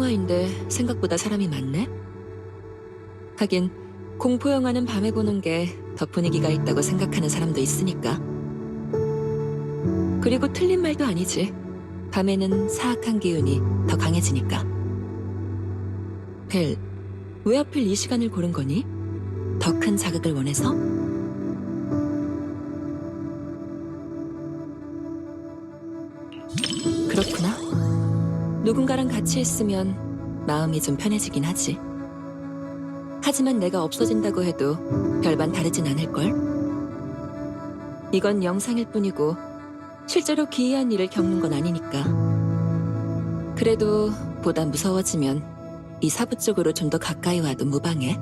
영화인데 생각보다 사람이 많네? 하긴 공포 영화는 밤에 보는 게 더 분위기가 있다고 생각하는 사람도 있으니까. 그리고 틀린 말도 아니지. 밤에는 사악한 기운이 더 강해지니까. 벨, 왜 하필 이 시간을 고른 거니? 더 큰 자극을 원해서? 그렇구나. 누군가랑 같이 있으면 마음이 좀 편해지긴 하지. 하지만 내가 없어진다고 해도 별반 다르진 않을걸? 이건 영상일 뿐이고 실제로 기이한 일을 겪는 건 아니니까. 그래도 보다 무서워지면 이 사부 쪽으로 좀 더 가까이 와도 무방해.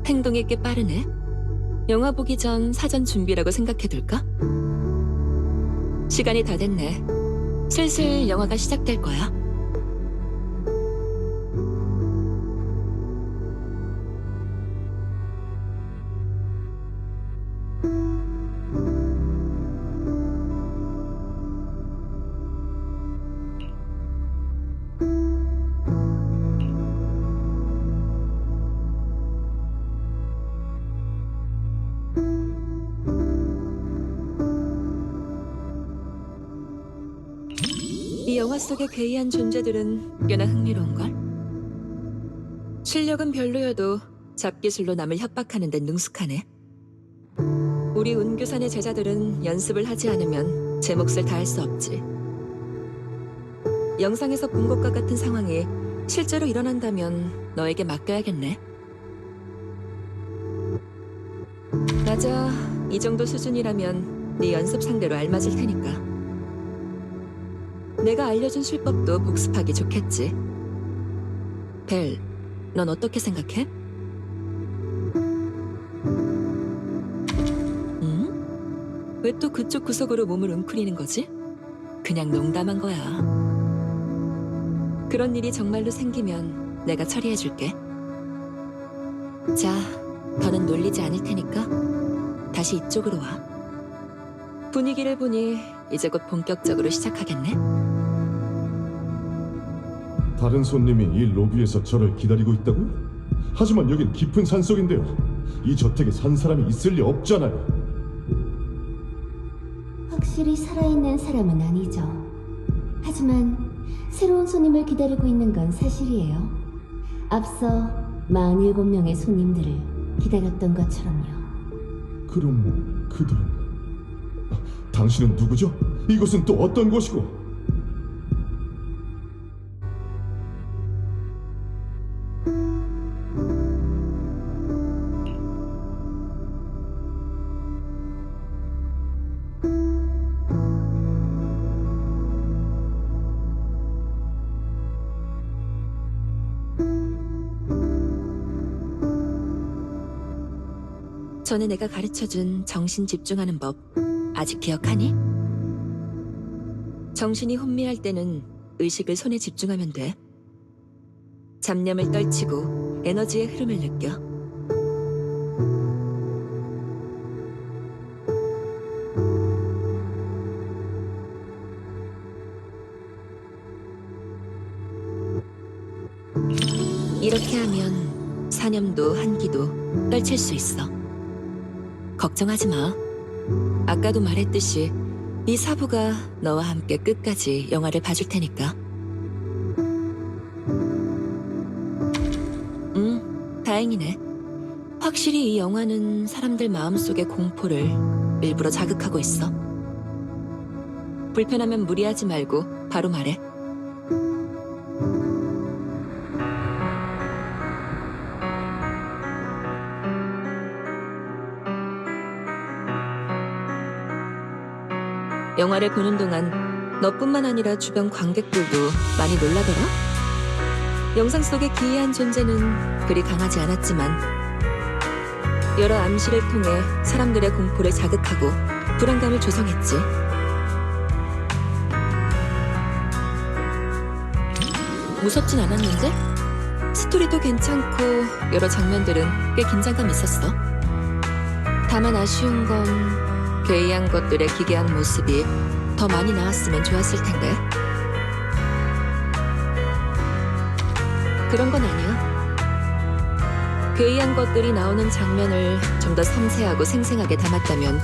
행동이 꽤 빠르네. 영화 보기 전 사전 준비라고 생각해둘까? 시간이 다 됐네. 슬슬 영화가 시작될 거야. 이 영화 속의 괴이한 존재들은 꽤나 흥미로운걸? 실력은 별로여도 잡기술로 남을 협박하는 데 능숙하네. 우리 운교산의 제자들은 연습을 하지 않으면 제 몫을 다할 수 없지. 영상에서 본 것과 같은 상황이 실제로 일어난다면 너에게 맡겨야겠네. 맞아, 이 정도 수준이라면 네 연습 상대로 알맞을 테니까. 내가 알려준 술법도 복습하기 좋겠지. 벨, 넌 어떻게 생각해? 응? 왜 또 그쪽 구석으로 몸을 웅크리는 거지? 그냥 농담한 거야. 그런 일이 정말로 생기면 내가 처리해줄게. 자, 더는 놀리지 않을 테니까 다시 이쪽으로 와. 분위기를 보니 이제 곧 본격적으로 시작하겠네. 다른 손님이 이 로비에서 저를 기다리고 있다고요? 하지만 여긴 깊은 산속인데요. 이 저택에 산 사람이 있을 리 없잖아요. 확실히 살아있는 사람은 아니죠. 하지만 새로운 손님을 기다리고 있는 건 사실이에요. 앞서 47명의 손님들을 기다렸던 것처럼요. 그럼 그들은... 당신은 누구죠? 이곳은 또 어떤 곳이고? 전에 내가 가르쳐준 정신 집중하는 법 아직 기억하니? 정신이 혼미할 때는 의식을 손에 집중하면 돼. 잡념을 떨치고 에너지의 흐름을 느껴. 이렇게 하면 사념도 한기도 떨칠 수 있어. 걱정하지 마. 아까도 말했듯이 이 사부가 너와 함께 끝까지 영화를 봐줄 테니까. 다행이네. 확실히 이 영화는 사람들 마음속의 공포를 일부러 자극하고 있어. 불편하면 무리하지 말고 바로 말해. 영화를 보는 동안 너뿐만 아니라 주변 관객들도 많이 놀라더라? 영상 속의 기이한 존재는 그리 강하지 않았지만 여러 암시를 통해 사람들의 공포를 자극하고 불안감을 조성했지. 무섭진 않았는데? 스토리도 괜찮고 여러 장면들은 꽤 긴장감 있었어. 다만 아쉬운 건 괴이한 것들의 기괴한 모습이 더 많이 나왔으면 좋았을 텐데. 그런 건 아니야. 괴이한 것들이 나오는 장면을 좀 더 섬세하고 생생하게 담았다면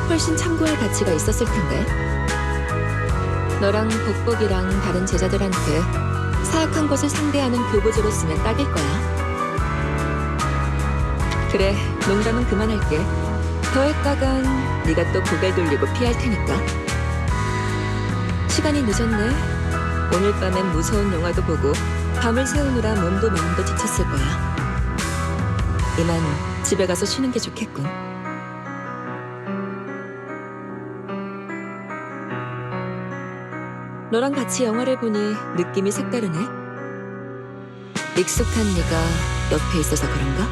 훨씬 참고할 가치가 있었을 텐데. 너랑 복복이랑 다른 제자들한테 사악한 것을 상대하는 교보제로 쓰면 딱일 거야. 그래, 농담은 그만할게. 더 했다간 네가 또 고개 돌리고 피할 테니까. 시간이 늦었네. 오늘 밤엔 무서운 영화도 보고 밤을 새우느라 몸도 마음도 지쳤을 거야. 이만 집에 가서 쉬는 게 좋겠군. 너랑 같이 영화를 보니 느낌이 색다르네. 익숙한 네가 옆에 있어서 그런가?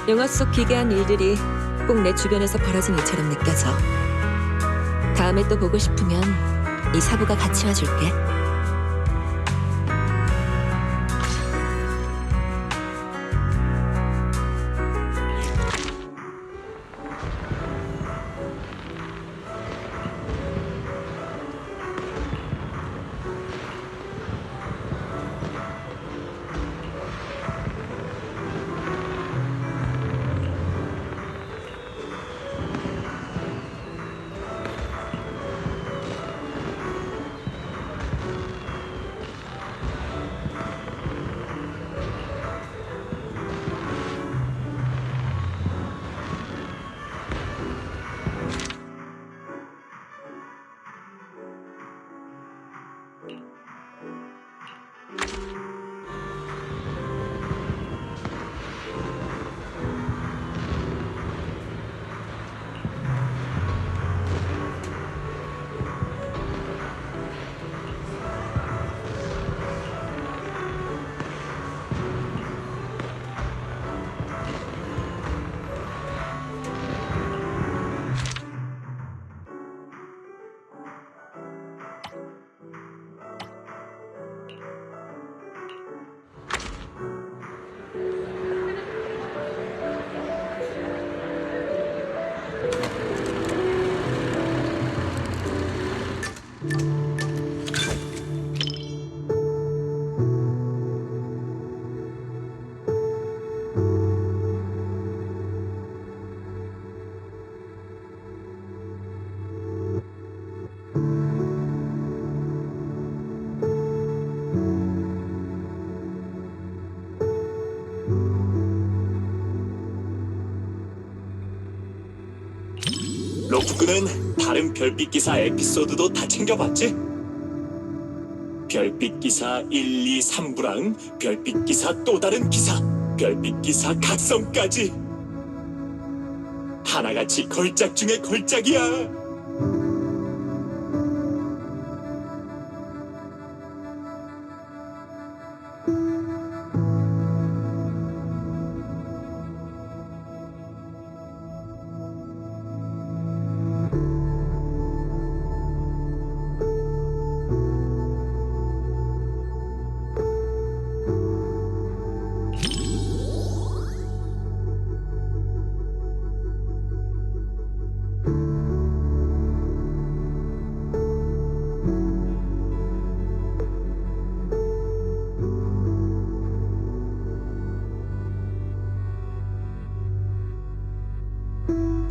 영화 속 기괴한 일들이 꼭 내 주변에서 벌어진 일처럼 느껴져. 다음에 또 보고 싶으면 이 사부가 같이 와줄게. 로프크는 다른 별빛 기사 에피소드도 다 챙겨봤지? 별빛 기사 1, 2, 3부랑 별빛 기사 또 다른 기사, 별빛 기사 각성까지 하나같이 걸작 중에 걸작이야.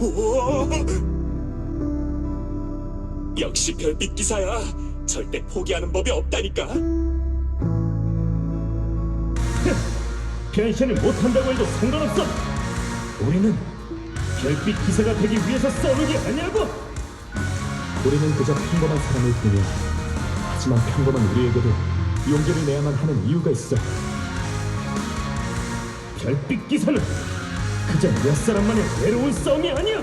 오! 역시 별빛 기사야. 절대 포기하는 법이 없다니까. 변신을 못한다고 해도 상관없어. 우리는 별빛 기사가 되기 위해서 싸우는 게 아니라고. 우리는 그저 평범한 사람일 뿐이야. 하지만 평범한 우리에게도 용기를 내야만 하는 이유가 있어. 별빛 기사는 그저 몇 사람만의 외로운 싸움이 아니야.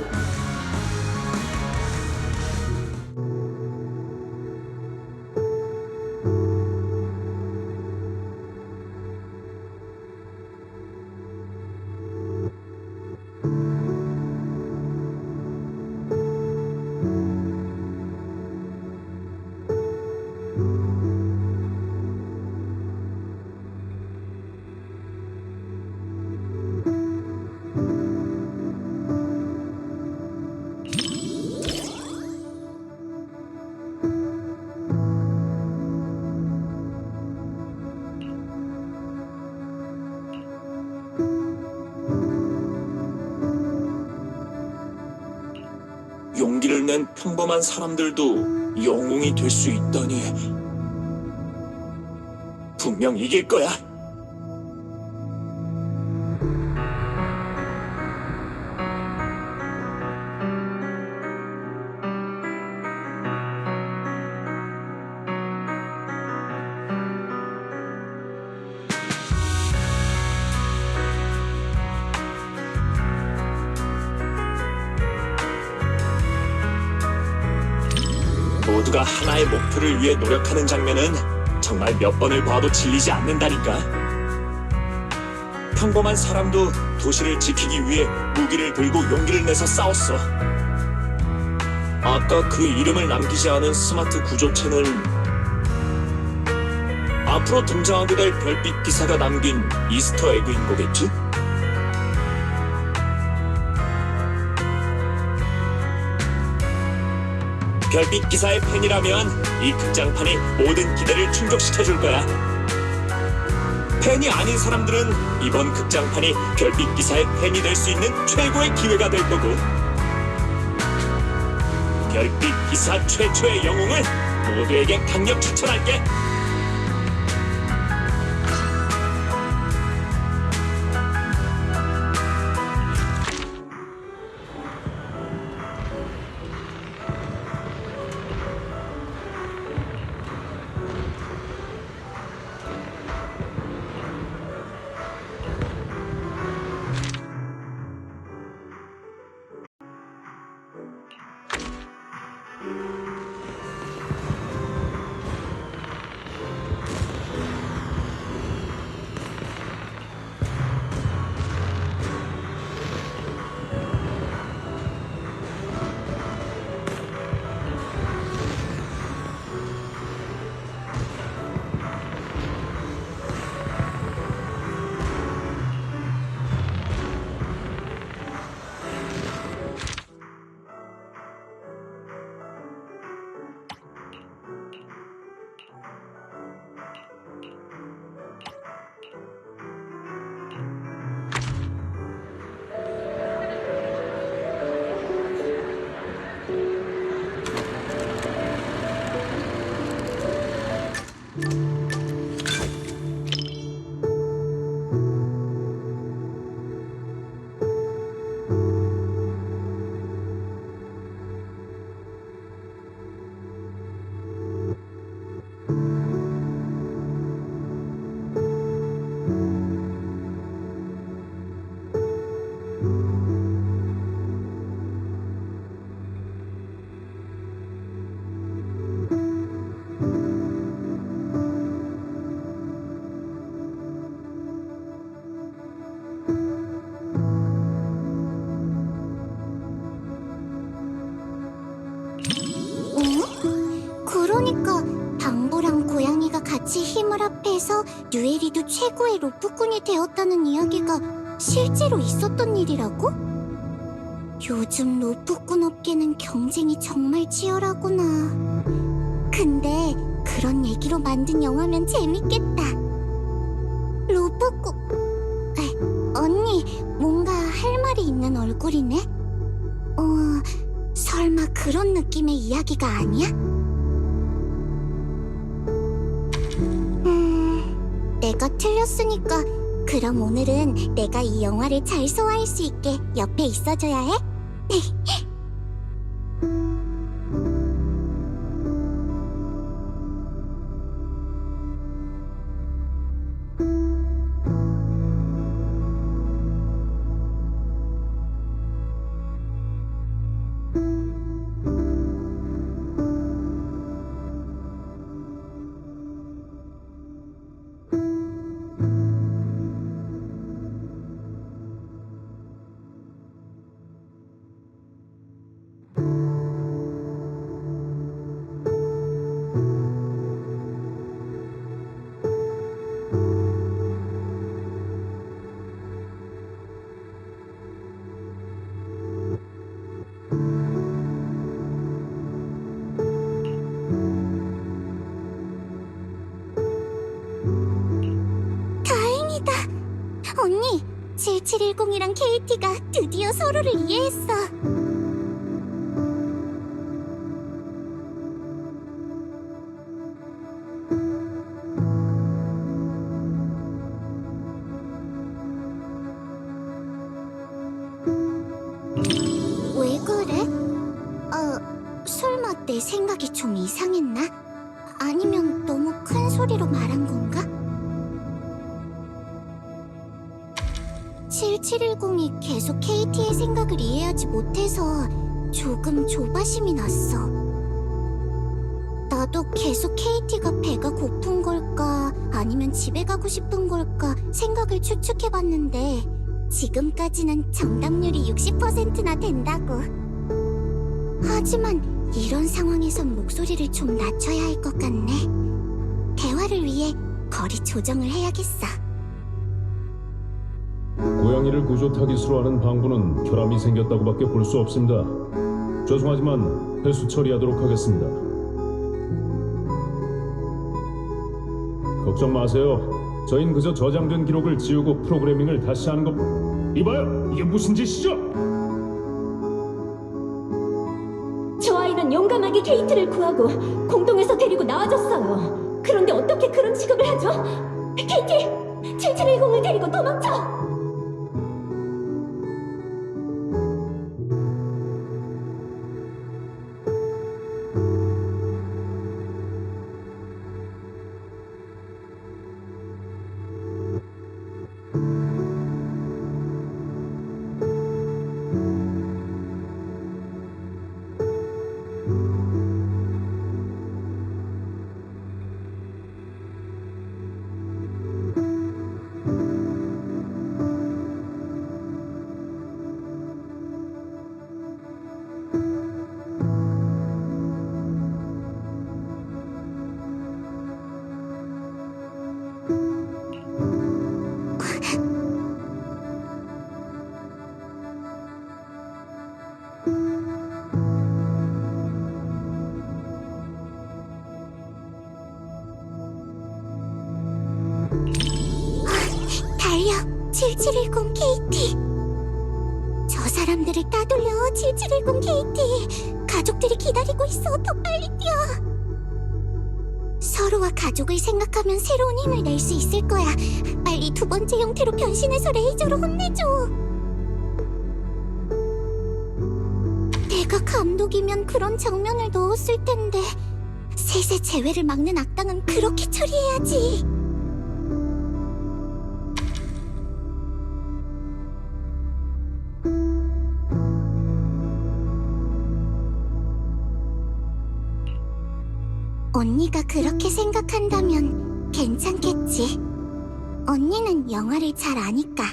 용기를 낸 평범한 사람들도 영웅이 될 수 있다니. 분명 이길 거야. 모두가 하나의 목표를 위해 노력하는 장면은 정말 몇 번을 봐도 질리지 않는다니까. 평범한 사람도 도시를 지키기 위해 무기를 들고 용기를 내서 싸웠어. 아까 그 이름을 남기지 않은 스마트 구조체는 앞으로 등장하게 될 별빛 기사가 남긴 이스터 에그인 거겠지? 별빛 기사의 팬이라면 이 극장판이 모든 기대를 충족시켜줄 거야. 팬이 아닌 사람들은 이번 극장판이 별빛 기사의 팬이 될 수 있는 최고의 기회가 될 거고, 별빛 기사 최초의 영웅을 모두에게 강력 추천할게. 그러니까 당보랑 고양이가 같이 힘을 합해서 류에리도 최고의 로프꾼이 되었다는 이야기가 실제로 있었던 일이라고? 요즘 로프꾼 업계는 경쟁이 정말 치열하구나. 근데 그런 얘기로 만든 영화면 재밌겠다. 로프꾼... 언니, 뭔가 할 말이 있는 얼굴이네? 설마 그런 느낌의 이야기가 아니야? 내가 틀렸으니까 그럼 오늘은 내가 이 영화를 잘 소화할 수 있게 옆에 있어줘야 해? 언니, 7710이랑 KT가 드디어 서로를 이해했어. 내 생각이 좀 이상했나? 아니면 너무 큰 소리로 말한 건가? 7710이 계속 KT의 생각을 이해하지 못해서 조금 조바심이 났어. 나도 계속 KT가 배가 고픈 걸까 아니면 집에 가고 싶은 걸까 생각을 추측해봤는데 지금까지는 정답률이 60%나 된다고. 하지만 이런 상황에선 목소리를 좀 낮춰야 할 것 같네. 대화를 위해 거리 조정을 해야겠어. 고양이를 구조 타깃으로 하는 방부는 결함이 생겼다고밖에 볼 수 없습니다. 죄송하지만 회수 처리하도록 하겠습니다. 걱정 마세요. 저흰 그저 저장된 기록을 지우고 프로그래밍을 다시 하는 것. 이봐요, 이게 무슨 짓이죠? 저 아이는 용감하게 케이트를 구하고 공동에서 데리고 나와줬어요. 그런데 어떻게 그런 취급을 하죠? 케이티! 7710을 데리고 도망쳐! 달려, 7710 KT. 저 사람들을 따돌려, 7710 KT. 가족들이 기다리고 있어. 더 빨리 뛰어. 서로와 가족을 생각하면 새로운 힘을 낼 수 있을 거야. 빨리 두 번째 형태로 변신해서 레이저로 혼내줘. 내가 감독이면 그런 장면을 넣었을 텐데. 셋의 재회를 막는 악당은 그렇게 처리해야지. 언니가 그렇게 생각한다면 괜찮겠지. 언니는 영화를 잘 아니까.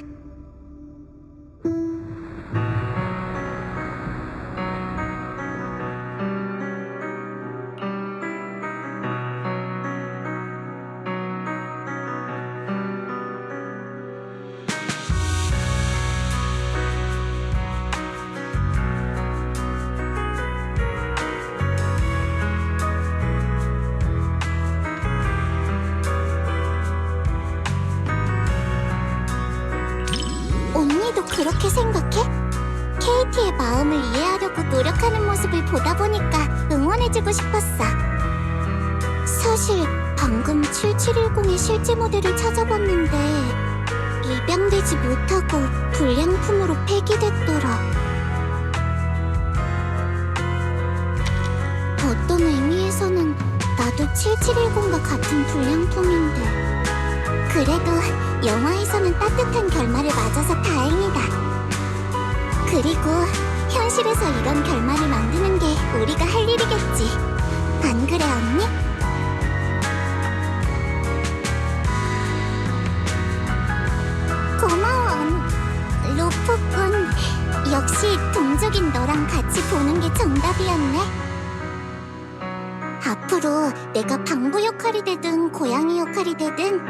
언니도 그렇게 생각해? KT의 마음을 이해하려고 노력하는 모습을 보다 보니까 응원해주고 싶었어. 사실 방금 7710의 실제 모델을 찾아봤는데 입양되지 못하고 불량품으로 폐기됐더라. 어떤 의미에서는 나도 7710과 같은 불량품인데 그래도 영화에서는 따뜻한 결말을 맞아서 다행이다. 그리고 현실에서 이런 결말을 만드는 게 우리가 할 일이겠지. 안 그래, 언니? 고마워, 로프군. 역시 동족인 너랑 같이 보는 게 정답이었네. 앞으로 내가 방부 역할이 되든 고양이 역할이 되든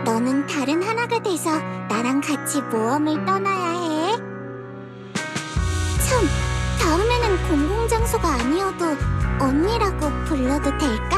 너는 다른 하나가 돼서 나랑 같이 모험을 떠나야 해. 참, 다음에는 공공장소가 아니어도 언니라고 불러도 될까?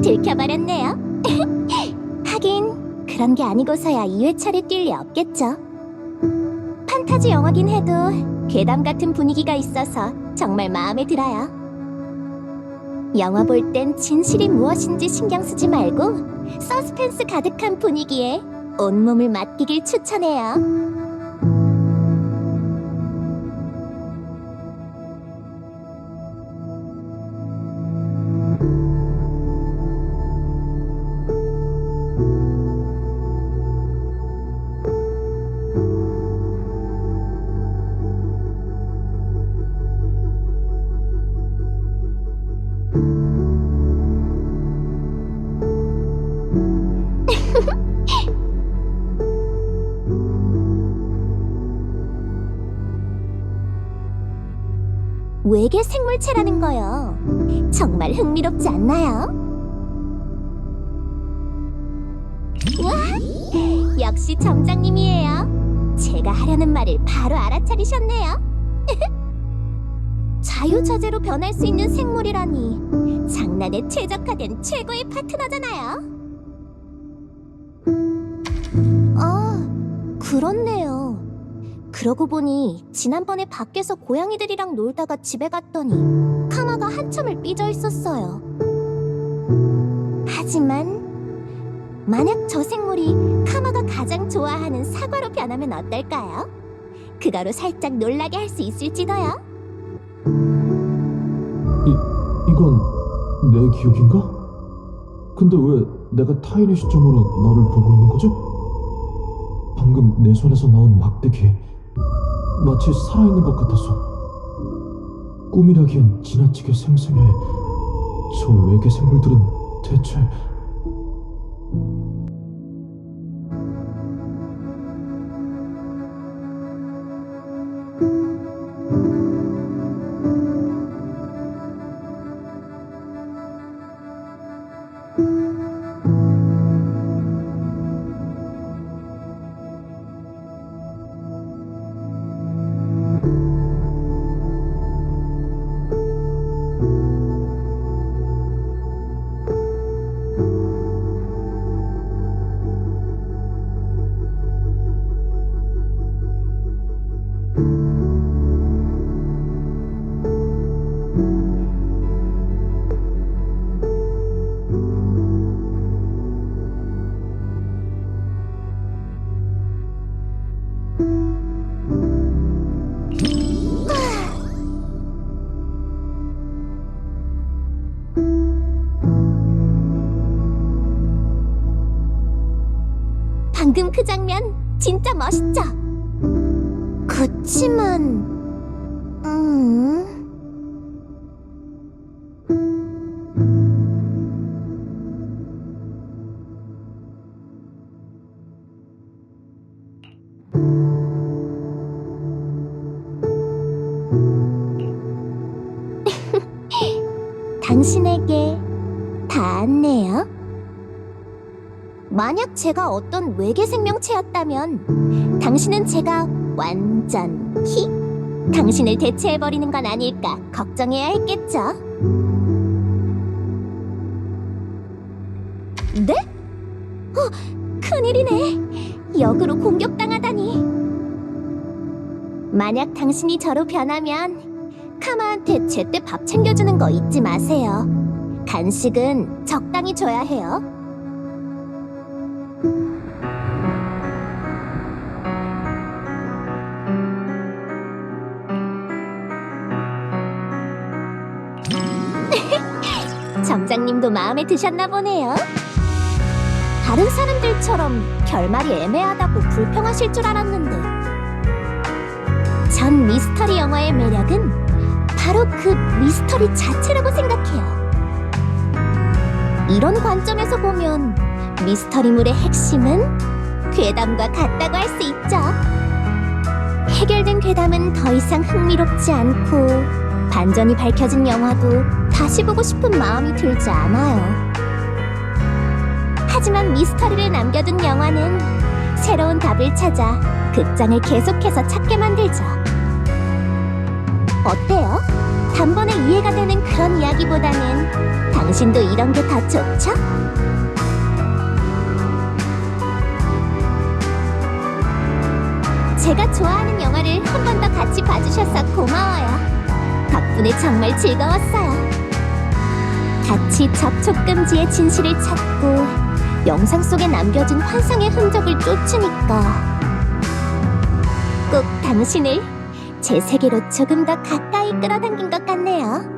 들켜버렸네요. 하긴 그런 게 아니고서야 2회차를 뛸 리 없겠죠. 판타지 영화긴 해도 괴담 같은 분위기가 있어서 정말 마음에 들어요. 영화 볼 땐 진실이 무엇인지 신경 쓰지 말고 서스펜스 가득한 분위기에 온몸을 맡기길 추천해요. 외계 생물체라는 거요. 정말 흥미롭지 않나요? 와, 역시 점장님이에요. 제가 하려는 말을 바로 알아차리셨네요. 자유자재로 변할 수 있는 생물이라니 장난에 최적화된 최고의 파트너잖아요. 아, 그렇네요. 그러고 보니 지난번에 밖에서 고양이들이랑 놀다가 집에 갔더니 카마가 한참을 삐져 있었어요. 하지만 만약 저 생물이 카마가 가장 좋아하는 사과로 변하면 어떨까요? 그거로 살짝 놀라게 할 수 있을지도요. 이건 내 기억인가? 근데 왜 내가 타인의 시점으로 너를 보고 있는 거죠? 방금 내 손에서 나온 막대기 마치 살아있는 것 같았어. 꿈이라기엔 지나치게 생생해. 저 외계 생물들은 대체... 방금 그 장면 진짜 멋있죠? 그치만... 당신에게 닿았네요. 만약 제가 어떤 외계 생명체였다면 당신은 제가 완전히 당신을 대체해버리는 건 아닐까 걱정해야 했겠죠? 네? 큰일이네. 역으로 공격당하다니. 만약 당신이 저로 변하면 카마한테 제때 밥 챙겨주는 거 잊지 마세요. 간식은 적당히 줘야 해요. 점장님도 마음에 드셨나 보네요. 다른 사람들처럼 결말이 애매하다고 불평하실 줄 알았는데 전 미스터리 영화의 매력은 바로 그 미스터리 자체라고 생각해요. 이런 관점에서 보면 미스터리물의 핵심은 괴담과 같다고 할 수 있죠. 해결된 괴담은 더 이상 흥미롭지 않고 반전이 밝혀진 영화도 다시 보고 싶은 마음이 들지 않아요. 하지만 미스터리를 남겨둔 영화는 새로운 답을 찾아 극장을 계속해서 찾게 만들죠. 어때요? 단번에 이해가 되는 그런 이야기보다는 당신도 이런 게 더 좋죠? 제가 좋아하는 영화를 한 번 더 같이 봐주셔서 고마워요. 덕분에 정말 즐거웠어요. 같이 접촉 금지의 진실을 찾고 영상 속에 남겨진 환상의 흔적을 쫓으니까 꼭 당신을 제 세계로 조금 더 가까이 끌어당긴 것 같네요.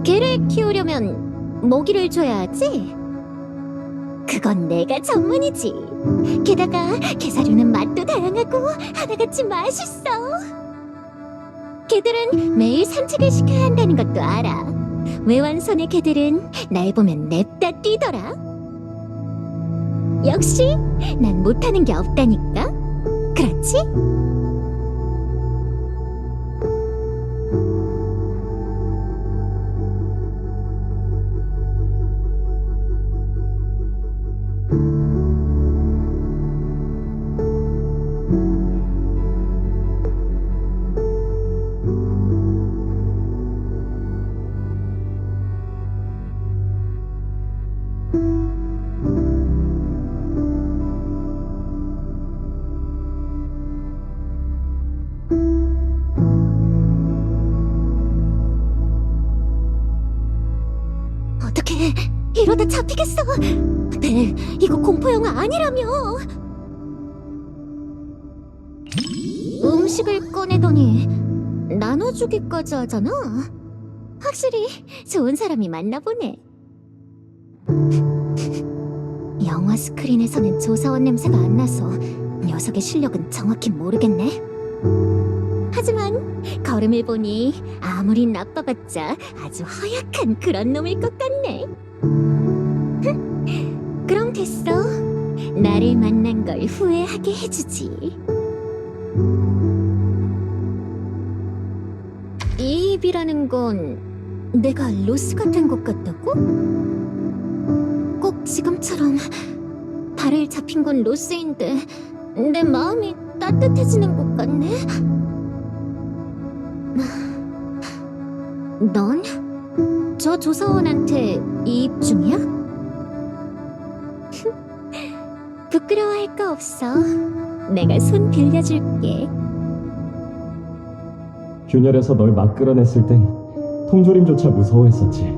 개를 키우려면 먹이를 줘야 하지? 그건 내가 전문이지. 게다가 개사료는 맛도 다양하고 하나같이 맛있어. 개들은 매일 산책을 시켜야 한다는 것도 알아. 외완선의 개들은 날 보면 냅다 뛰더라. 역시 난 못하는 게 없다니까. 그렇지? 어떡해, 이러다 잡히겠어. 벨, 이거 공포영화 아니라며. 음식을 꺼내더니 나눠주기까지 하잖아. 확실히 좋은 사람이 맞나 보네. 영화 스크린에서는 조사원 냄새가 안 나서 녀석의 실력은 정확히 모르겠네. 하지만 걸음을 보니 아무리 나빠봤자 아주 허약한 그런 놈일 것 같네. 그럼 됐어. 나를 만난 걸 후회하게 해주지. 이 입이라는 건 내가 로스가 된 것 같다고? 꼭 지금처럼 발을 잡힌 건 로스인데 내 마음이 따뜻해지는 것 같네. 넌? 저 조사원한테 이입 중이야? 부끄러워할 거 없어. 내가 손 빌려줄게. 균열에서 널 막 끌어냈을 땐 통조림조차 무서워했었지.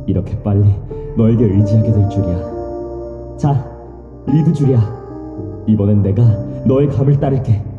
이렇게 빨리 너에게 의지하게 될 줄이야. 자, 리드 줄이야. 이번엔 내가 너의 감을 따를게.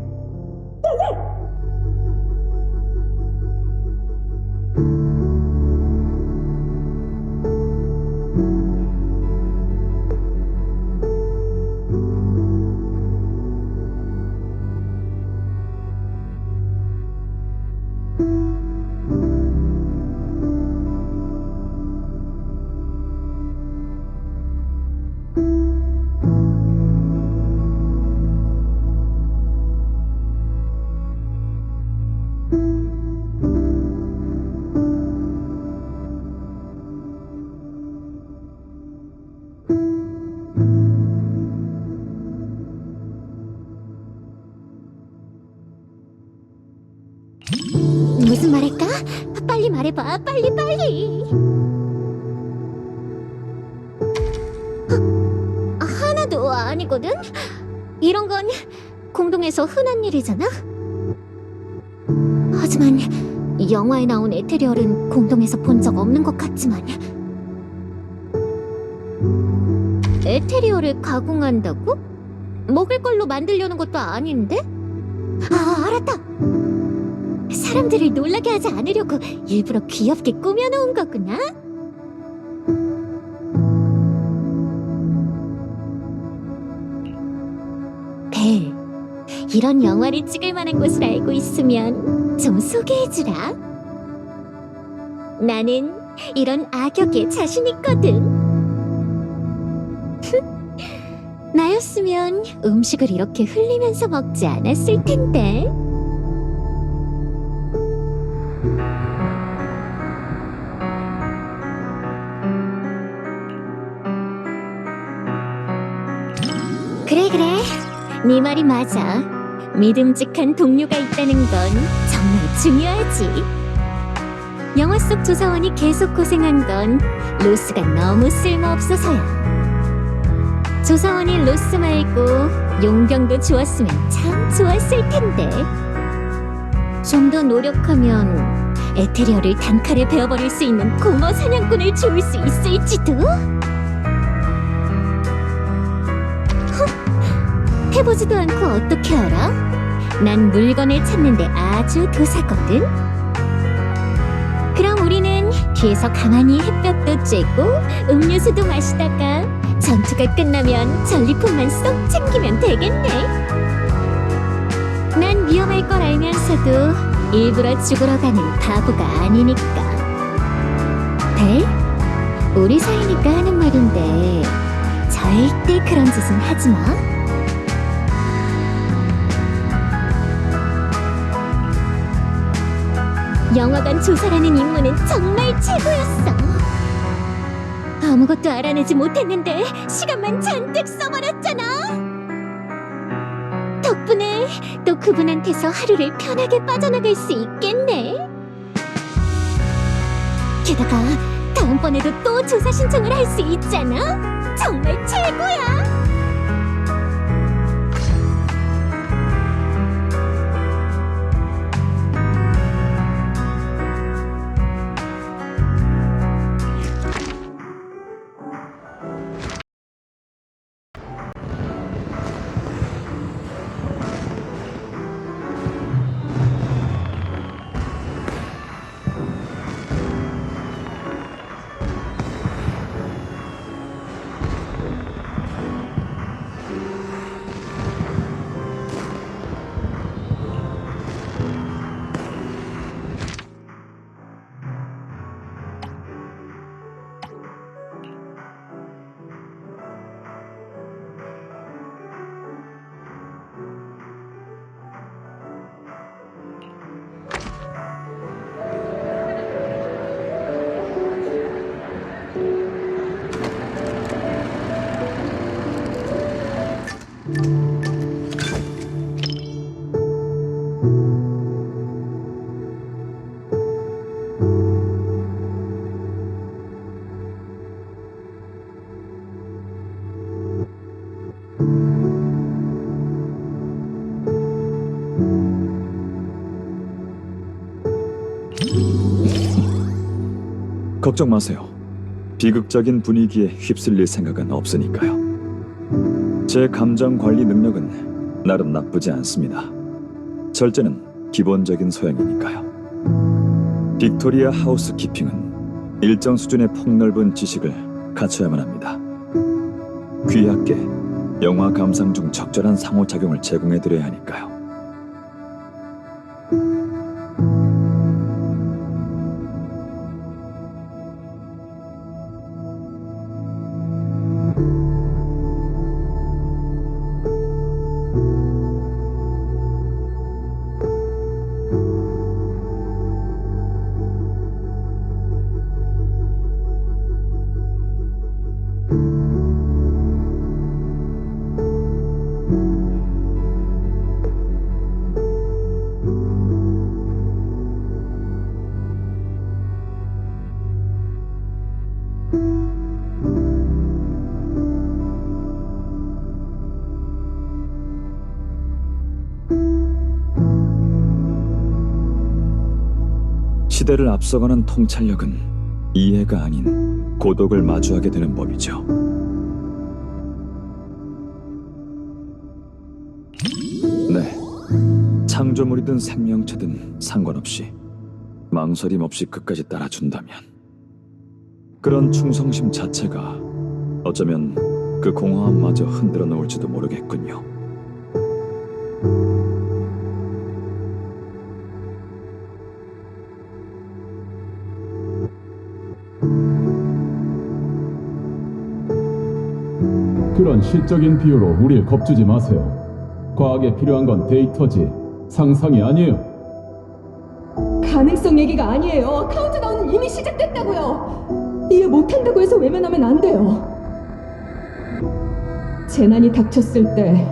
빨리 말해봐. 빨리 빨리. 하나도 아니거든. 이런 건 공동에서 흔한 일이잖아. 하지만 영화에 나온 에테리얼은 공동에서 본 적 없는 것 같지만. 에테리얼을 가공한다고? 먹을 걸로 만들려는 것도 아닌데? 아, 알았다. 사람들을 놀라게 하지 않으려고 일부러 귀엽게 꾸며놓은 거구나. 벨, 이런 영화를 찍을 만한 곳을 알고 있으면 좀 소개해주라. 나는 이런 악역에 자신 있거든. 나였으면 음식을 이렇게 흘리면서 먹지 않았을 텐데. 그래, 네 말이 맞아. 믿음직한 동료가 있다는 건 정말 중요하지. 영화 속 조사원이 계속 고생한 건 로스가 너무 쓸모없어서야. 조사원이 로스 말고 용병도 좋았으면 참 좋았을 텐데. 좀 더 노력하면 에테리얼을 단칼에 베어버릴 수 있는 공허 사냥꾼을 좋을 수 있을지도? 해보지도 않고 어떻게 알아? 난 물건을 찾는데 아주 도사거든. 그럼 우리는 뒤에서 가만히 햇볕도 쬐고 음료수도 마시다가 전투가 끝나면 전리품만 쏙 챙기면 되겠네. 난 위험할 걸 알면서도 일부러 죽으러 가는 바보가 아니니까. 벨, 우리 사이니까 하는 말인데 절대 그런 짓은 하지 마. 영화관 조사라는 임무는 정말 최고였어. 아무것도 알아내지 못했는데 시간만 잔뜩 써버렸잖아. 덕분에 또 그분한테서 하루를 편하게 빠져나갈 수 있겠네. 게다가 다음번에도 또 조사 신청을 할 수 있잖아. 정말 최고야. 걱정 마세요. 비극적인 분위기에 휩쓸릴 생각은 없으니까요. 제 감정 관리 능력은 나름 나쁘지 않습니다. 절제는 기본적인 소양이니까요. 빅토리아 하우스키핑은 일정 수준의 폭넓은 지식을 갖춰야만 합니다. 귀하께 영화 감상 중 적절한 상호작용을 제공해드려야 하니까요. 시대를 앞서가는 통찰력은 이해가 아닌 고독을 마주하게 되는 법이죠. 네, 창조물이든 생명체든 상관없이 망설임 없이 끝까지 따라준다면 그런 충성심 자체가 어쩌면 그 공허함마저 흔들어 놓을지도 모르겠군요. 그런 시적인 비유로 우릴 겁주지 마세요. 과학에 필요한 건 데이터지 상상이 아니에요. 가능성 얘기가 아니에요. 카운트다운은 이미 시작됐다고요. 이해 못한다고 해서 외면하면 안 돼요. 재난이 닥쳤을 때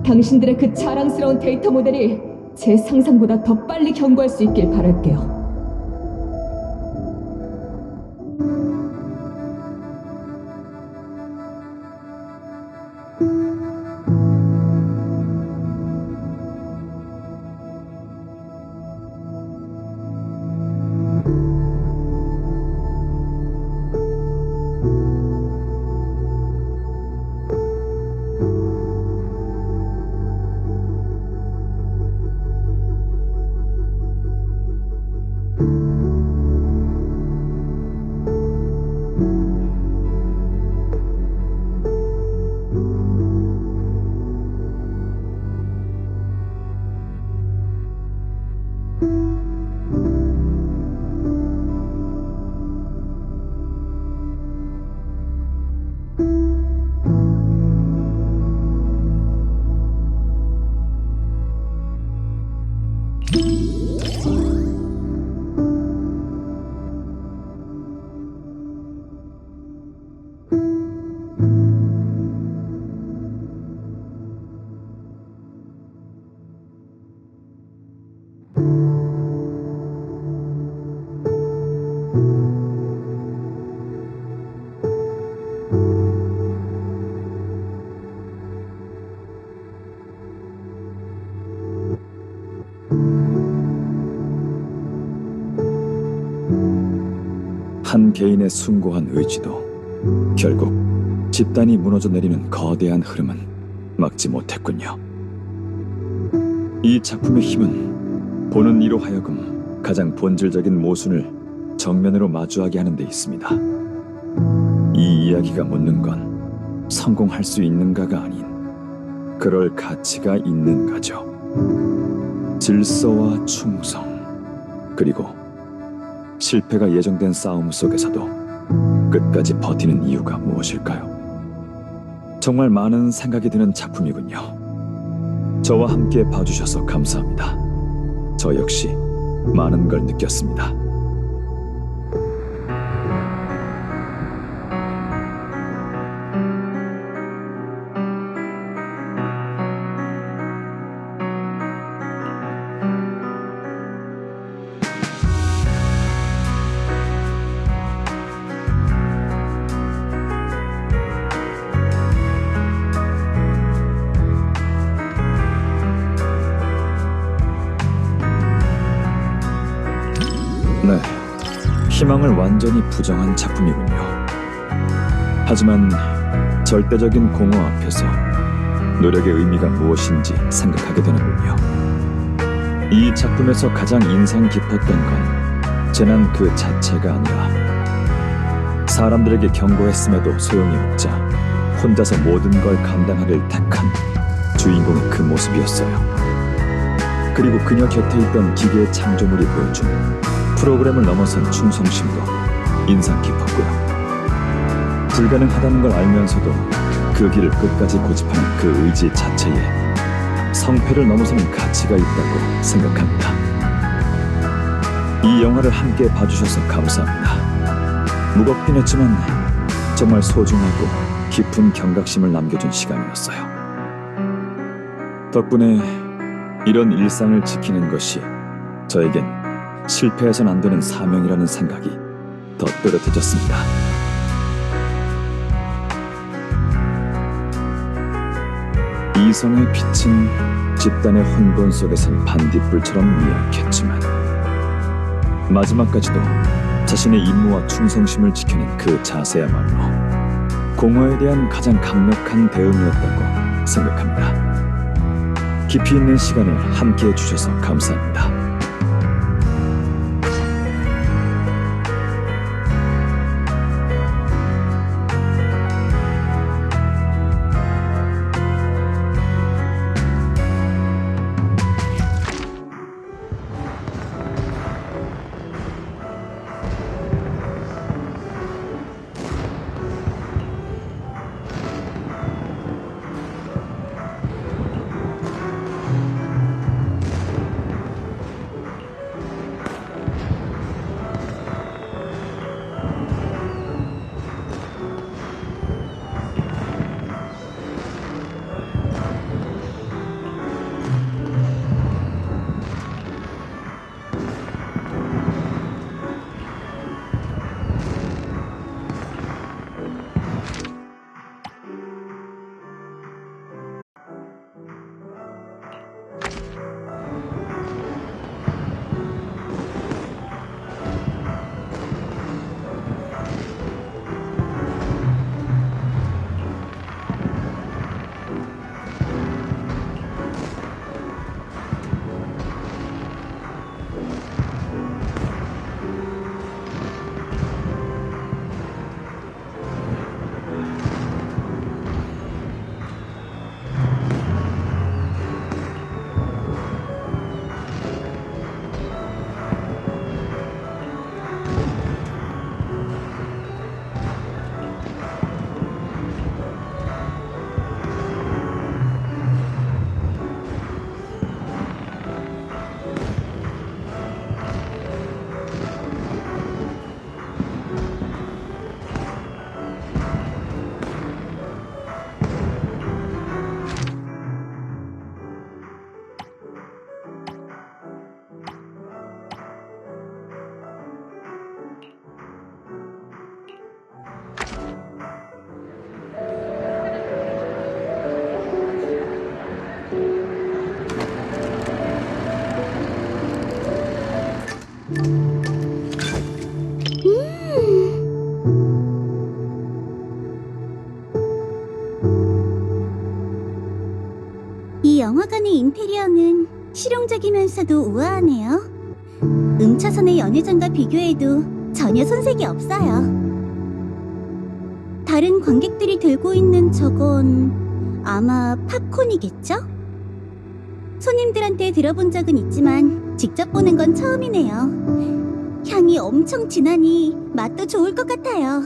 당신들의 그 자랑스러운 데이터 모델이 제 상상보다 더 빨리 경고할 수 있길 바랄게요. 한 개인의 숭고한 의지도 결국 집단이 무너져 내리는 거대한 흐름은 막지 못했군요. 이 작품의 힘은 보는 이로 하여금 가장 본질적인 모순을 정면으로 마주하게 하는 데 있습니다. 이 이야기가 묻는 건 성공할 수 있는가가 아닌 그럴 가치가 있는가죠. 질서와 충성, 그리고 실패가 예정된 싸움 속에서도 끝까지 버티는 이유가 무엇일까요? 정말 많은 생각이 드는 작품이군요. 저와 함께 봐주셔서 감사합니다. 저 역시 많은 걸 느꼈습니다. 네, 희망을 완전히 부정한 작품이군요. 하지만 절대적인 공허 앞에서 노력의 의미가 무엇인지 생각하게 되는군요. 이 작품에서 가장 인상 깊었던 건 재난 그 자체가 아니라 사람들에게 경고했음에도 소용이 없자 혼자서 모든 걸 감당하길 택한 주인공의 그 모습이었어요. 그리고 그녀 곁에 있던 기계의 창조물이 보여준 프로그램을 넘어선 충성심도 인상 깊었고요. 불가능하다는 걸 알면서도 그 길을 끝까지 고집하는 그 의지 자체에 성패를 넘어서는 가치가 있다고 생각합니다. 이 영화를 함께 봐주셔서 감사합니다. 무겁긴 했지만 정말 소중하고 깊은 경각심을 남겨준 시간이었어요. 덕분에 이런 일상을 지키는 것이 저에겐 실패해선 안 되는 사명이라는 생각이 더 또렷해졌습니다. 이성의 빛은 집단의 혼돈 속에선 반딧불처럼 미약했지만 마지막까지도 자신의 임무와 충성심을 지켜낸 그 자세야말로 공허에 대한 가장 강력한 대응이었다고 생각합니다. 깊이 있는 시간을 함께 해주셔서 감사합니다. 이 영화관의 인테리어는 실용적이면서도 우아하네요. 음차선의 연회장과 비교해도 전혀 손색이 없어요. 다른 관객들이 들고 있는 저건 아마 팝콘이겠죠? 손님들한테 들어본 적은 있지만 직접 보는 건 처음이네요. 향이 엄청 진하니 맛도 좋을 것 같아요.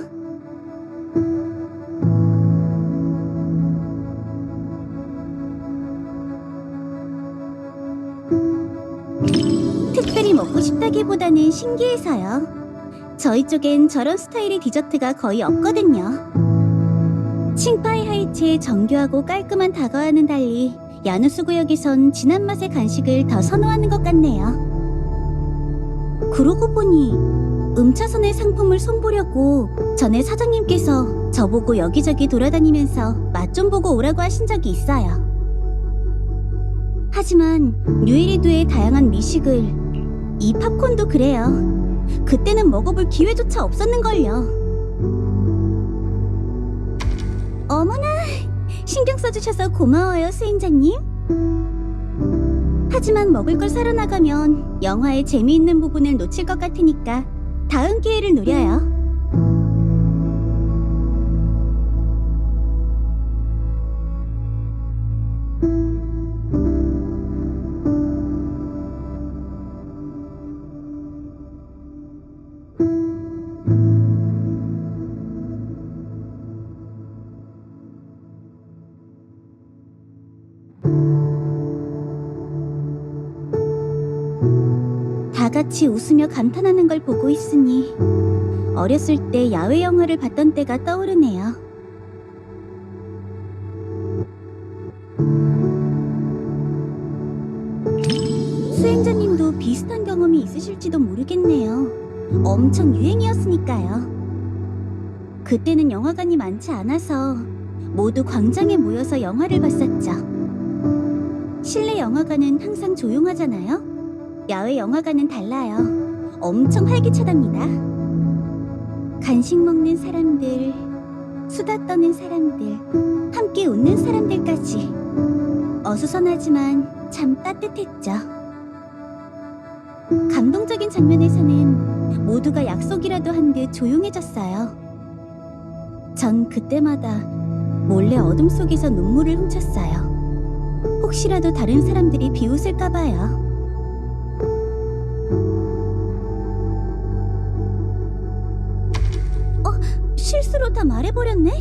특별히 먹고 싶다기보다는 신기해서요. 저희 쪽엔 저런 스타일의 디저트가 거의 없거든요. 칭파이 하이츠의 정교하고 깔끔한 다가와는 달리 야누스 구역에선 진한 맛의 간식을 더 선호하는 것 같네요. 그러고 보니 음차선의 상품을 손보려고 전에 사장님께서 저보고 여기저기 돌아다니면서 맛 좀 보고 오라고 하신 적이 있어요. 하지만 뉴에리두의 다양한 미식을, 이 팝콘도 그래요. 그때는 먹어볼 기회조차 없었는걸요. 어머나, 신경 써주셔서 고마워요, 수행자님. 하지만 먹을 걸 사러 나가면 영화의 재미있는 부분을 놓칠 것 같으니까 다음 기회를 노려요. 다 같이 웃으며 감탄하는 걸 보고 있으니 어렸을 때 야외 영화를 봤던 때가 떠오르네요. 수행자님도 비슷한 경험이 있으실지도 모르겠네요. 엄청 유행이었으니까요. 그때는 영화관이 많지 않아서 모두 광장에 모여서 영화를 봤었죠. 실내 영화관은 항상 조용하잖아요. 야외 영화관은 달라요. 엄청 활기차답니다. 간식 먹는 사람들, 수다 떠는 사람들, 함께 웃는 사람들까지. 어수선하지만 참 따뜻했죠. 감동적인 장면에서는 모두가 약속이라도 한 듯 조용해졌어요. 전 그때마다 몰래 어둠 속에서 눈물을 훔쳤어요. 혹시라도 다른 사람들이 비웃을까봐요. 실수로 다 말해버렸네?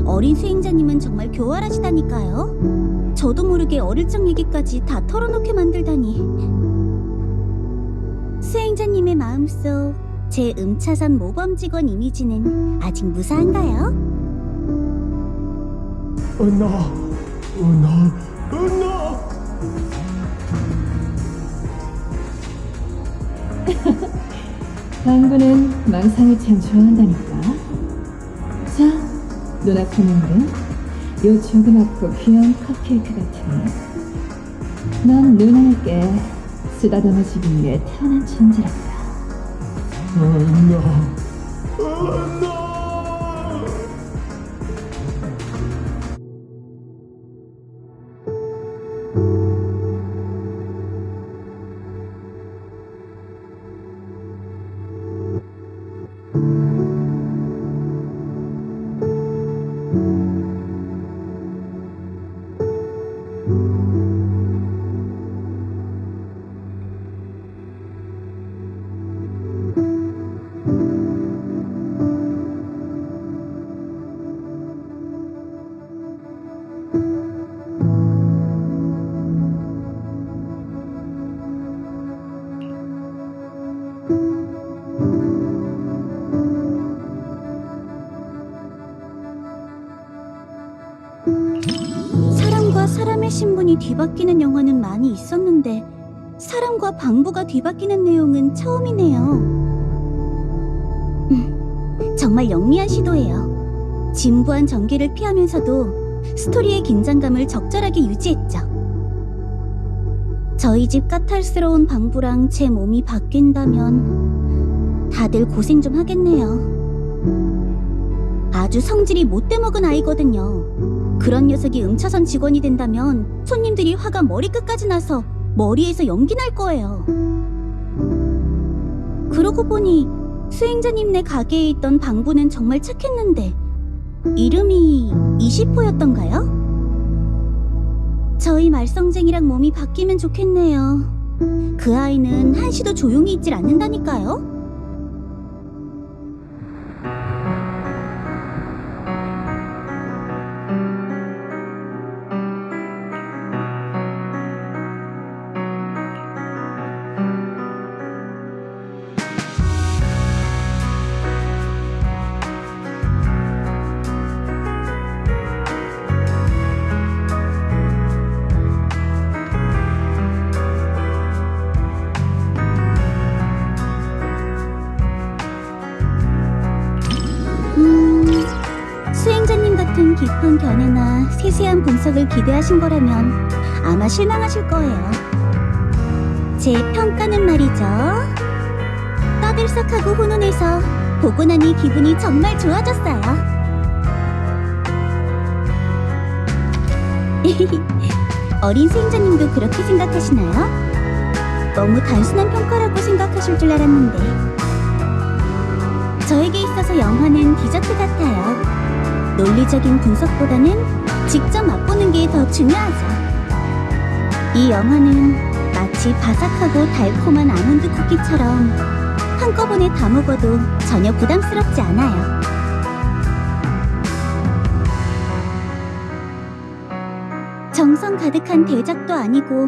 어린 수행자님은 정말 교활하시다니까요. 저도 모르게 어릴 적 얘기까지 다 털어놓게 만들다니. 수행자님의 마음속 제 음차선 모범 직원 이미지는 아직 무사한가요? 은나. 방구는 망상을 참 좋아한다니까. 자, 눈앞에 있는 요 조그맣고 귀여운 컵케이크 같으니 넌 누나에게 쓰다듬어주기 위해 태어난 존재란다. 은나. 사람과 사람의 신분이 뒤바뀌는 영화는 많이 있었는데 사람과 방부가 뒤바뀌는 내용은 처음이네요. 정말 영리한 시도예요. 진부한 전개를 피하면서도 스토리의 긴장감을 적절하게 유지했죠. 저희 집 까탈스러운 방부랑 제 몸이 바뀐다면 다들 고생 좀 하겠네요. 아주 성질이 못돼 먹은 아이거든요. 그런 녀석이 음차선 직원이 된다면 손님들이 화가 머리끝까지 나서 머리에서 연기 날 거예요. 그러고 보니 수행자님네 가게에 있던 방부는 정말 착했는데 이름이 20호였던가요? 저희 말썽쟁이랑 몸이 바뀌면 좋겠네요. 그 아이는 한시도 조용히 있질 않는다니까요. 수행자님 같은 깊은 견해나 세세한 분석을 기대하신 거라면 아마 실망하실 거예요. 제 평가는 말이죠. 떠들썩하고 훈훈해서 보고 나니 기분이 정말 좋아졌어요. 어린 수행자님도 그렇게 생각하시나요? 너무 단순한 평가라고 생각하실 줄 알았는데 저에게 있어서 영화는 디저트 같아요. 논리적인 분석보다는 직접 맛보는 게 더 중요하죠. 이 영화는 마치 바삭하고 달콤한 아몬드 쿠키처럼 한꺼번에 다 먹어도 전혀 부담스럽지 않아요. 정성 가득한 대작도 아니고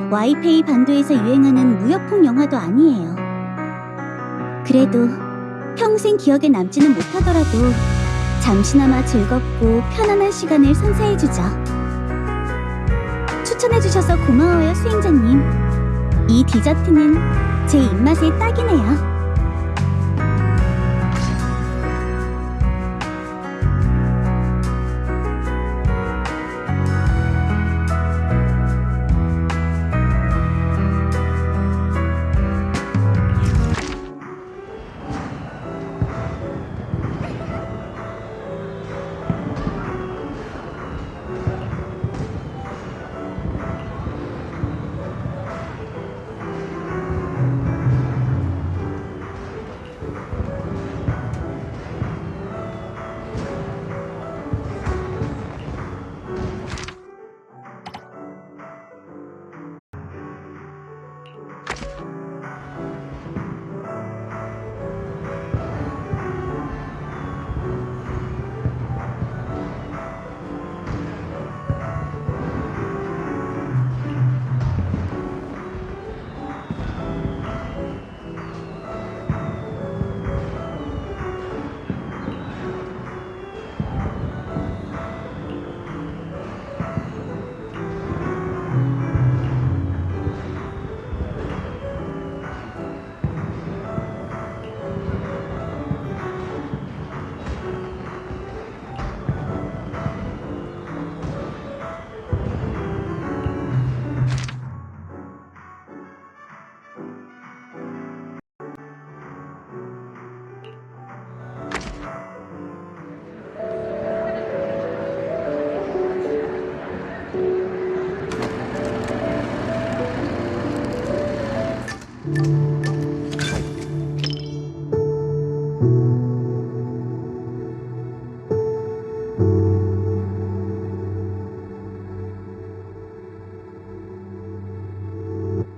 와이페이 반도에서 유행하는 무협풍 영화도 아니에요. 그래도 평생 기억에 남지는 못하더라도 잠시나마 즐겁고 편안한 시간을 선사해주죠. 추천해주셔서 고마워요, 수행자님. 이 디저트는 제 입맛에 딱이네요.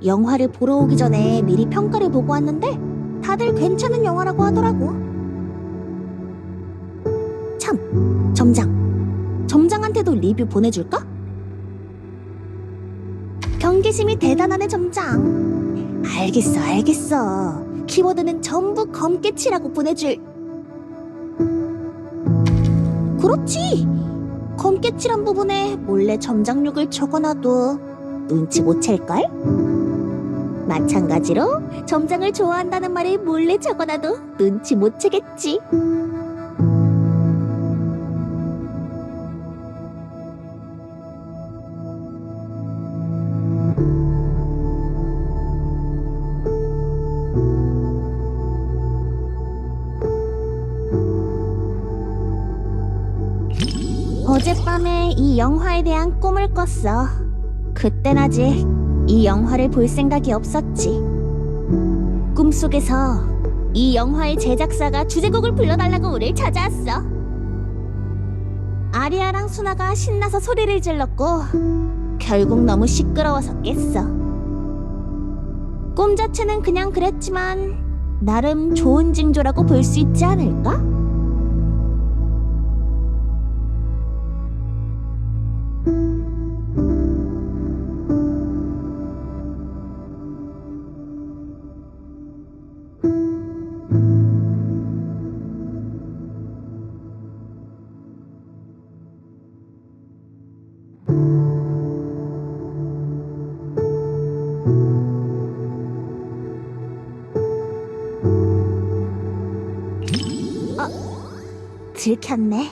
영화를 보러 오기 전에 미리 평가를 보고 왔는데 다들 괜찮은 영화라고 하더라고. 참, 점장한테도 리뷰 보내줄까? 경계심이 대단하네, 점장. 알겠어. 키워드는 전부 검게치라고 보내줄. 그렇지. 검게칠한 부분에 몰래 점장욕을 적어놔도 눈치 못 챌걸? 마찬가지로 점장을 좋아한다는 말을 몰래 적어놔도 눈치 못 채겠지. 어젯밤에 이 영화에 대한 꿈을 꿨어. 그땐 아직 이 영화를 볼 생각이 없었지. 꿈속에서 이 영화의 제작사가 주제곡을 불러달라고 우릴 찾아왔어. 아리아랑 수나가 신나서 소리를 질렀고 결국 너무 시끄러워서 깼어. 꿈 자체는 그냥 그랬지만 나름 좋은 징조라고 볼 수 있지 않을까? 들켰네.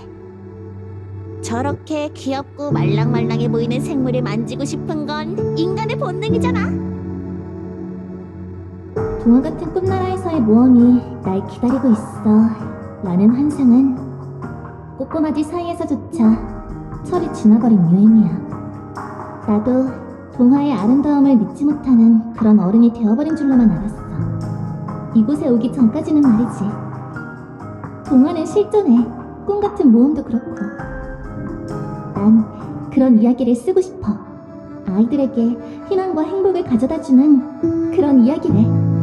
저렇게 귀엽고 말랑말랑해 보이는 생물을 만지고 싶은 건 인간의 본능이잖아. 동화 같은 꿈나라에서의 모험이 날 기다리고 있어 라는 환상은 꼬꼬마지 사이에서조차 철이 지나버린 유행이야. 나도 동화의 아름다움을 믿지 못하는 그런 어른이 되어버린 줄로만 알았어. 이곳에 오기 전까지는 말이지. 동화는 실존해. 꿈 같은 모험도 그렇고. 난 그런 이야기를 쓰고 싶어. 아이들에게 희망과 행복을 가져다주는 그런 이야기를.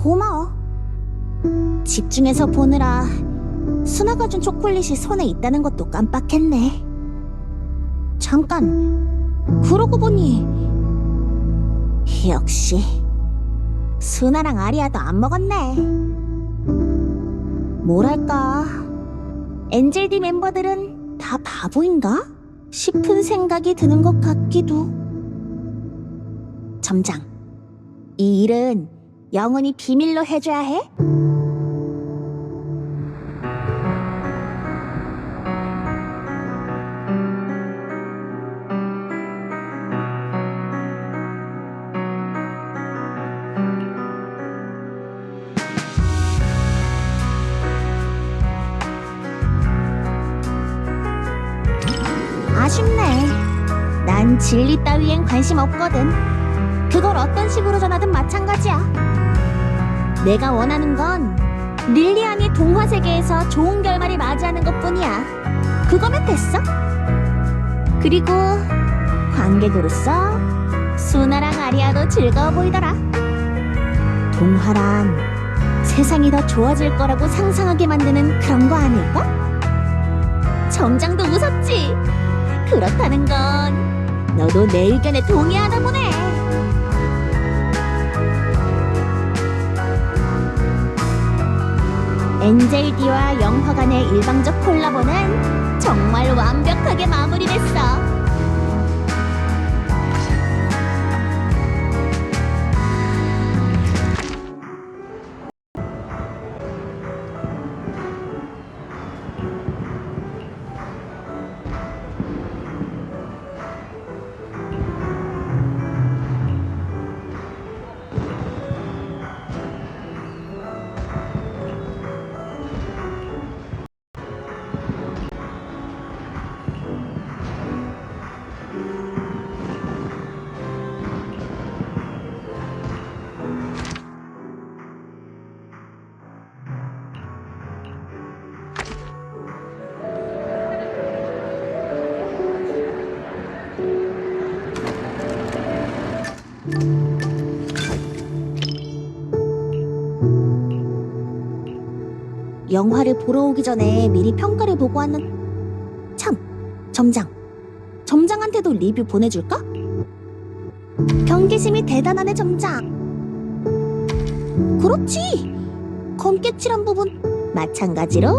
고마워. 집중해서 보느라 수나가 준 초콜릿이 손에 있다는 것도 깜빡했네. 잠깐, 그러고 보니 역시 수나랑 아리아도 안 먹었네. 뭐랄까, 엔젤디 멤버들은 다 바보인가? 싶은 생각이 드는 것 같기도. 점장, 이 일은 영원히 비밀로 해줘야 해? 아쉽네. 난 진리 따위엔 관심 없거든. 그걸 어떤 식으로 전하든 마찬가지야. 내가 원하는 건 릴리안이 동화 세계에서 좋은 결말을 맞이하는 것뿐이야. 그거면 됐어. 그리고 관객으로서 수나랑 아리아도 즐거워 보이더라. 동화란 세상이 더 좋아질 거라고 상상하게 만드는 그런 거 아닐까? 점장도 웃었지. 그렇다는 건 너도 내 의견에 동의하나 보네. 엔젤디와 영화관의 일방적 콜라보는 정말 완벽하게 마무리됐어. 영화를 보러 오기 전에 미리 평가를 보고 왔는... 참, 점장한테도 리뷰 보내줄까? 경계심이 대단하네, 점장. 그렇지! 검게 칠한 부분 마찬가지로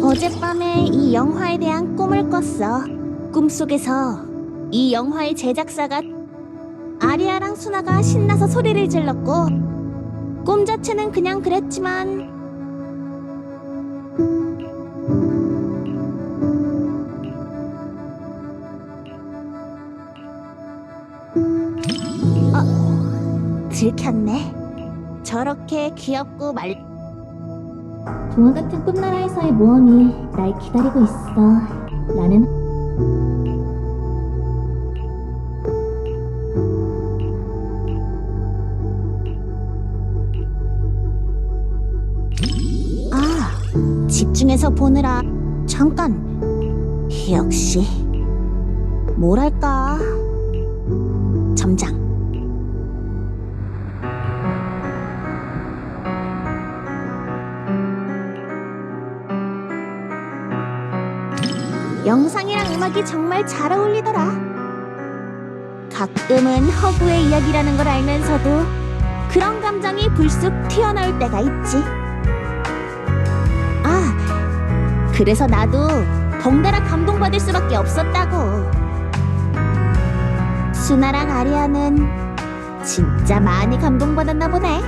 어젯밤에 이 영화에 대한 꿈을 꿨어. 꿈속에서 이 영화의 제작사가 아리아랑 수나가 신나서 소리를 질렀고 꿈 자체는 그냥 그랬지만 들켰네. 저렇게 귀엽고 동화 같은 꿈나라에서의 모험이 날 기다리고 있어. 라는 집중해서 보느라 잠깐. 역시 뭐랄까, 점장. 영상이랑 음악이 정말 잘 어울리더라. 가끔은 허구의 이야기라는 걸 알면서도 그런 감정이 불쑥 튀어나올 때가 있지. 그래서 나도 덩달아 감동받을 수밖에 없었다고. 수나랑 아리아는 진짜 많이 감동받았나 보네.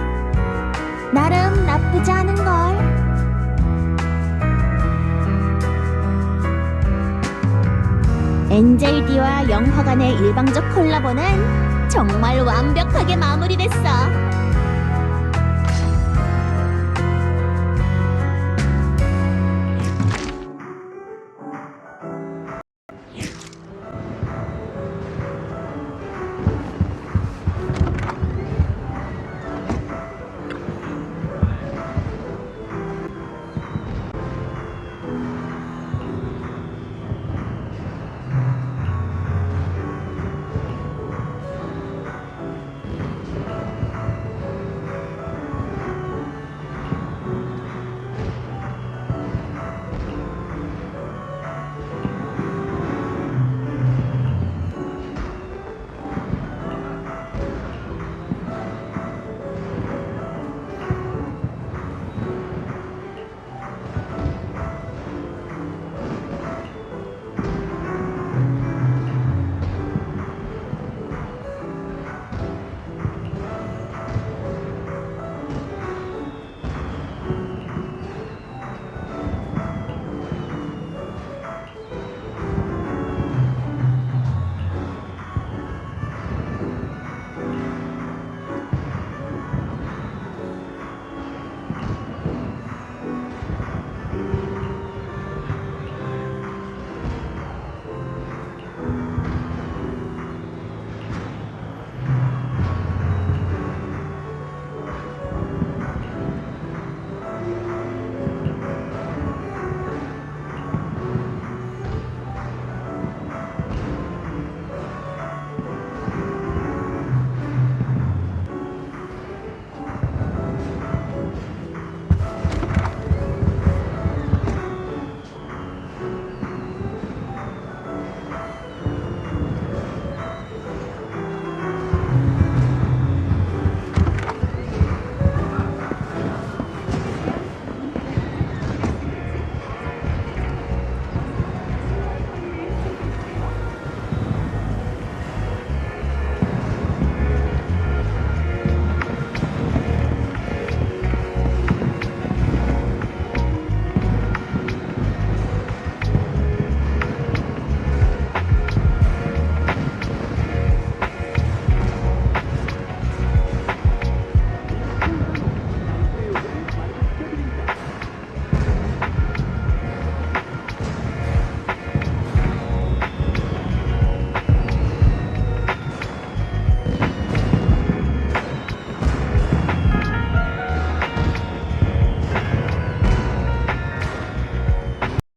나름 나쁘지 않은걸. 엔젤 D와 영화관의 일방적 콜라보는 정말 완벽하게 마무리됐어.